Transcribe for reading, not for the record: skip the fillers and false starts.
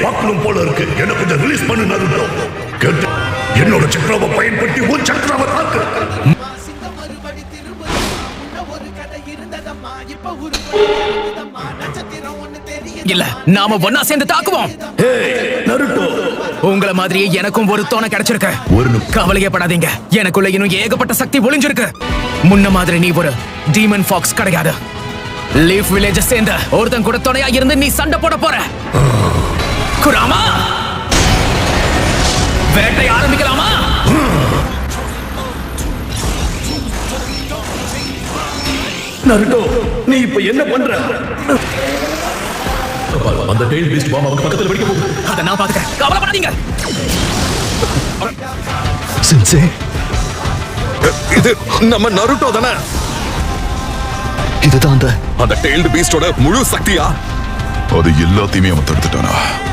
பார்க்கணும் போல இருக்கு. எனக்கு கொஞ்சம் ரிலீஸ் பண்ணு நருட்டோ. கேட்டு என்னோட சக்கராவை பயன்படுத்தி உன் சக்கராவை தாக்கு. இல்ல, நாம ஒன்னா சேர்ந்து தாக்குவோம். நருட்டோ, உங்களை மாதிரியே எனக்கும் ஒரு தோணை கிடைச்சிருக்கு. கவலையப்படாதீங்க, எனக்குள்ள இன்னும் ஏகப்பட்ட சக்தி ஒளிஞ்சிருக்கு. முன்ன மாதிரி நீ ஒரு டீமன் ஃபாக்ஸ் கிடையாது. லீஃப் வில்லேஜ் சேர்ந்த ஒருத்தன் கூட துணையா இருந்து நீ சண்டை போட போற. குராமா, வேட்டை ஆரம்பிக்கலாமா? நருட்டோ, நீ இப்ப என்ன பண்ற? அந்த டெயில் பீஸ்ட் பாம் அவங்க பக்கத்துல வெடிக்க போகுது. அத நான் பாத்துக்கிறேன், கவலைப்படாதீங்க. சென்சே, இது நம்ம நருட்டோ தானே? இதுதான் அந்த டெயில்டு பீஸ்டோட முழு சக்தியா? அது எல்லாத்தையுமே அவன் தடுத்துட்டானா?